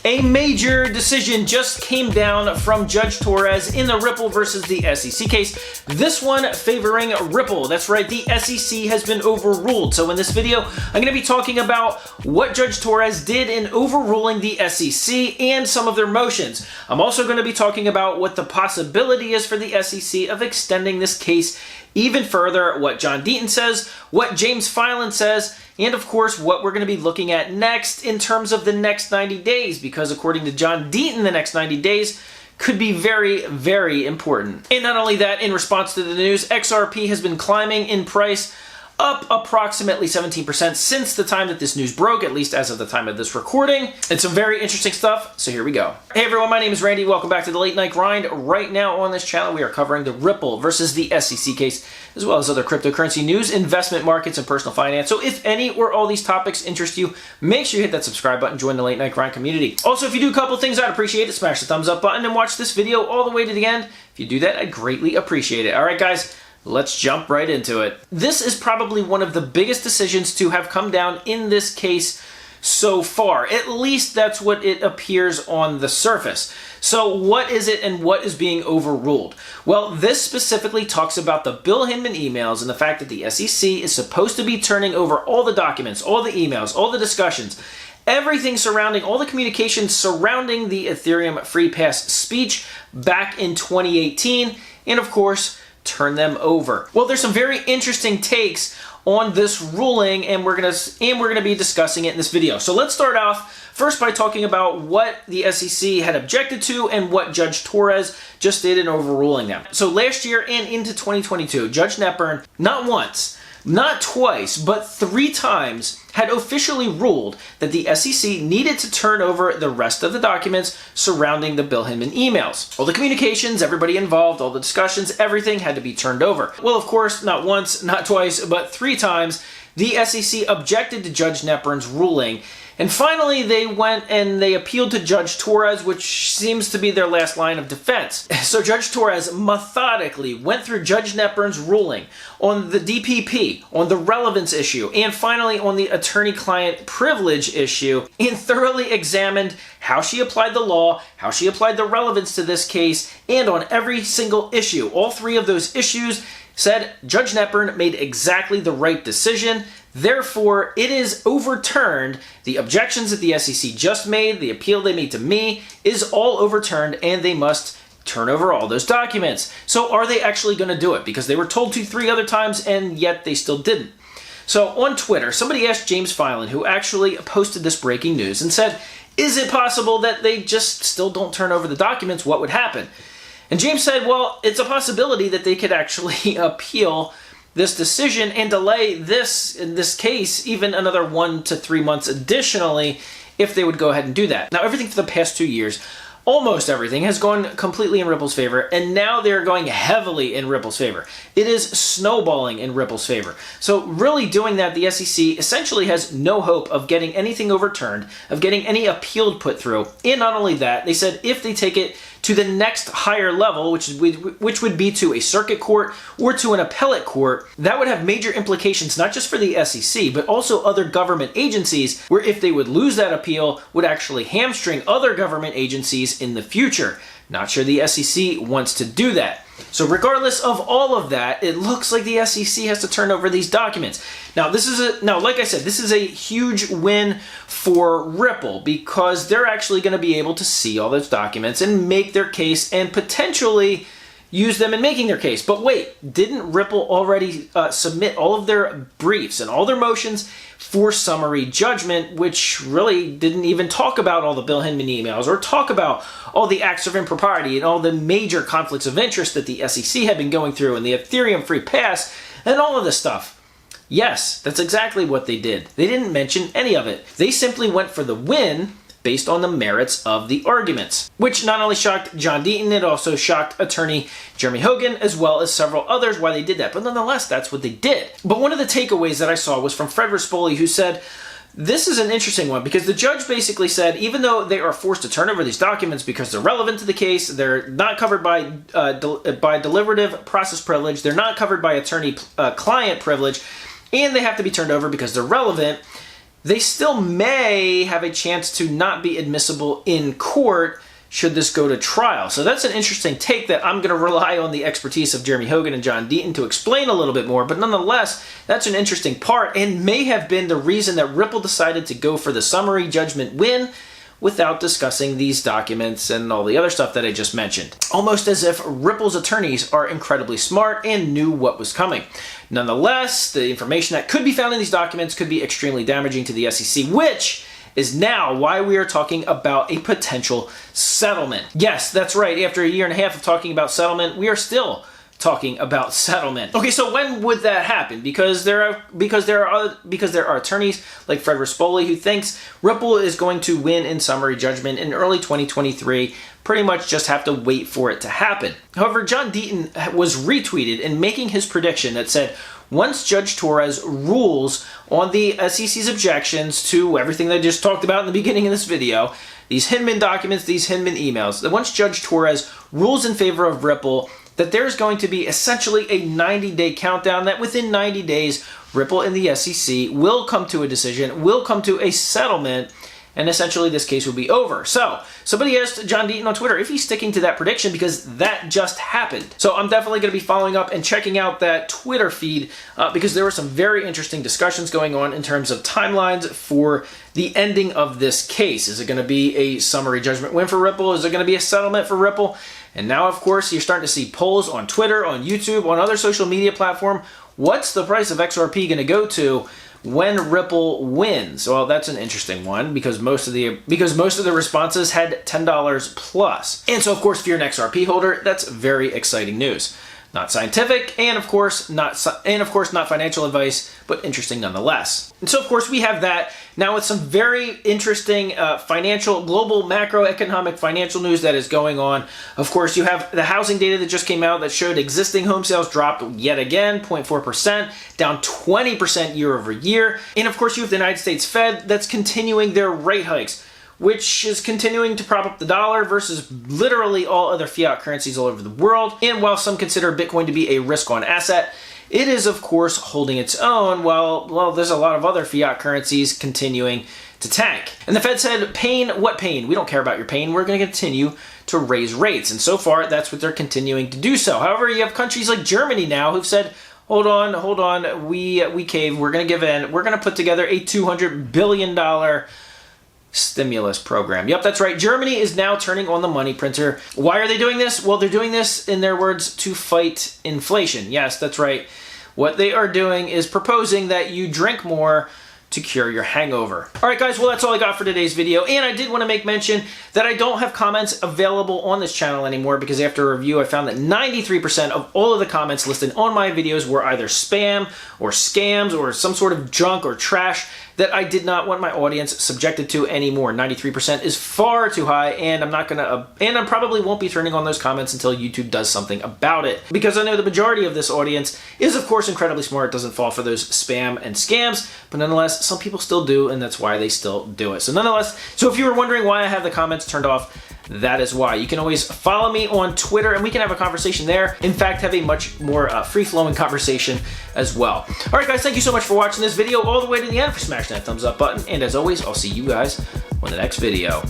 A major decision just came down from Judge Torres in the Ripple versus the SEC case. This one favoring Ripple. That's right, the SEC has been overruled. So in this video, I'm going to be talking about what Judge Torres did in overruling the SEC and some of their motions. I'm also going to be talking about what the possibility is for the SEC of extending this case even further, what John Deaton says, what James Filan says, and of course what we're going to be looking at next in terms of the next 90 days, because according to John Deaton, the next 90 days could be very, very important. And not only that, in response to the news, XRP has been climbing in price, up approximately 17% since the time that this news broke, at least as of the time of this recording. It's some very interesting stuff, so here we go. Hey everyone, my name is Randy. Welcome back to the Late Night Grind. Right now on this channel, we are covering the Ripple versus the SEC case, as well as other cryptocurrency news, investment markets, and personal finance. So if any or all these topics interest you, make sure you hit that subscribe button, join the Late Night Grind community. Also, if you do a couple things, I'd appreciate it. Smash the thumbs up button and watch this video all the way to the end. If you do that, I'd greatly appreciate it. All right, guys. Let's jump right into it. This is probably one of the biggest decisions to have come down in this case so far. At least that's what it appears on the surface. So what is it and what is being overruled? Well, this specifically talks about the Bill Hinman emails and the fact that the SEC is supposed to be turning over all the documents, all the emails, all the discussions, everything surrounding, all the communications surrounding the Ethereum Free Pass speech back in 2018, and of course, turn them over. Well, there's some very interesting takes on this ruling, and we're gonna be discussing it in this video. So let's start off first by talking about what the SEC had objected to and what Judge Torres just did in overruling them. So last year and into 2022, Judge Netburn, not once, not twice, but 3 times had officially ruled that the SEC needed to turn over the rest of the documents surrounding the Bill Hinman emails. All the communications, everybody involved, all the discussions, everything had to be turned over. Well, of course, not once, not twice, but 3 times, the SEC objected to Judge Netburn's ruling. And finally, they went and they appealed to Judge Torres, which seems to be their last line of defense. So Judge Torres methodically went through Judge Netburn's ruling on the DPP, on the relevance issue, and finally on the attorney-client privilege issue, and thoroughly examined how she applied the law, how she applied the relevance to this case, and on every single issue. All 3 of those issues said Judge Netburn made exactly the right decision. Therefore, it is overturned. The objections that the SEC just made, the appeal they made to me, is all overturned, and they must turn over all those documents. So are they actually going to do it? Because they were told to 3 other times, and yet they still didn't. So on Twitter, somebody asked James Filan, who actually posted this breaking news, and said, is it possible that they just still don't turn over the documents? What would happen? And James said, well, it's a possibility that they could actually appeal this decision and delay this, in this case, even another 1 to 3 months additionally, if they would go ahead and do that. Now, everything for the past 2 years, almost everything, has gone completely in Ripple's favor, and now they're going heavily in Ripple's favor. It is snowballing in Ripple's favor. So really doing that, the SEC essentially has no hope of getting anything overturned, of getting any appeal put through. And not only that, they said if they take it to the next higher level, which would be to a circuit court or to an appellate court, that would have major implications not just for the SEC, but also other government agencies, where if they would lose that appeal, would actually hamstring other government agencies in the future. Not sure the SEC wants to do that. So regardless of all of that, it looks like the SEC has to turn over these documents. Now, like I said, this is a huge win for Ripple, because they're actually going to be able to see all those documents and make their case and potentially use them in making their case. But wait, didn't Ripple already submit all of their briefs and all their motions for summary judgment, which really didn't even talk about all the Bill Hinman emails or talk about all the acts of impropriety and all the major conflicts of interest that the SEC had been going through and the Ethereum Free Pass and all of this stuff? Yes, that's exactly what they did. They didn't mention any of it. They simply went for the win based on the merits of the arguments, which not only shocked John Deaton, it also shocked attorney Jeremy Hogan, as well as several others, why they did that. But nonetheless, that's what they did. But one of the takeaways that I saw was from Fred Rispoli, who said, this is an interesting one, because the judge basically said, even though they are forced to turn over these documents because they're relevant to the case, they're not covered by deliberative process privilege, they're not covered by attorney-client privilege, and they have to be turned over because they're relevant, they still may have a chance to not be admissible in court should this go to trial. So that's an interesting take that I'm going to rely on the expertise of Jeremy Hogan and John Deaton to explain a little bit more, but nonetheless, that's an interesting part and may have been the reason that Ripple decided to go for the summary judgment win without discussing these documents and all the other stuff that I just mentioned. Almost as if Ripple's attorneys are incredibly smart and knew what was coming. Nonetheless, the information that could be found in these documents could be extremely damaging to the SEC, which is now why we are talking about a potential settlement. Yes, that's right. After a year and a half of talking about settlement, we are still talking about settlement. Okay, so when would that happen? Because there are attorneys like Fred Rispoli who thinks Ripple is going to win in summary judgment in early 2023. Pretty much just have to wait for it to happen. However, John Deaton was retweeted in making his prediction that said, once Judge Torres rules on the SEC's objections to everything that I just talked about in the beginning of this video, these Hinman documents, these Hinman emails, that once Judge Torres rules in favor of Ripple, that there's going to be essentially a 90-day countdown, that within 90 days, Ripple and the SEC will come to a decision, will come to a settlement, and essentially this case will be over. So, somebody asked John Deaton on Twitter if he's sticking to that prediction because that just happened. So I'm definitely going to be following up and checking out that Twitter feed because there were some very interesting discussions going on in terms of timelines for the ending of this case. Is it going to be a summary judgment win for Ripple? Is it going to be a settlement for Ripple? And now, of course, you're starting to see polls on Twitter, on YouTube, on other social media platform. What's the price of XRP going to go to when Ripple wins? Well, that's an interesting one because most of the responses had $10 plus. And so, of course, if you're an XRP holder, that's very exciting news. Not scientific, and of course not financial advice, but interesting nonetheless. And so, of course, we have that now with some very interesting global macroeconomic financial news that is going on. Of course, you have the housing data that just came out that showed existing home sales dropped yet again, 0.4%, down 20% year over year. And of course, you have the United States Fed that's continuing their rate hikes, which is continuing to prop up the dollar versus literally all other fiat currencies all over the world. And while some consider Bitcoin to be a risk-on asset, it is, of course, holding its own while there's a lot of other fiat currencies continuing to tank. And the Fed said, pain, what pain? We don't care about your pain. We're going to continue to raise rates. And so far, that's what they're continuing to do so. However, you have countries like Germany now who've said, hold on, we cave. We're going to give in. We're going to put together a $200 billion stimulus program. Yep, that's right. Germany is now turning on the money printer. Why are they doing this? Well, they're doing this, in their words, to fight inflation. Yes, that's right. What they are doing is proposing that you drink more to cure your hangover. All right, guys, well, that's all I got for today's video. And I did want to make mention that I don't have comments available on this channel anymore because after a review, I found that 93% of all of the comments listed on my videos were either spam or scams or some sort of junk or trash that I did not want my audience subjected to anymore. 93% is far too high, and I probably won't be turning on those comments until YouTube does something about it. Because I know the majority of this audience is, of course, incredibly smart, doesn't fall for those spam and scams, but nonetheless, some people still do, and that's why they still do it. So if you were wondering why I have the comments turned off, that is why. You can always follow me on Twitter and we can have a conversation there. In fact, have a much more free-flowing conversation as well. All right, guys, thank you so much for watching this video all the way to the end, for smashing that thumbs up button. And as always, I'll see you guys on the next video.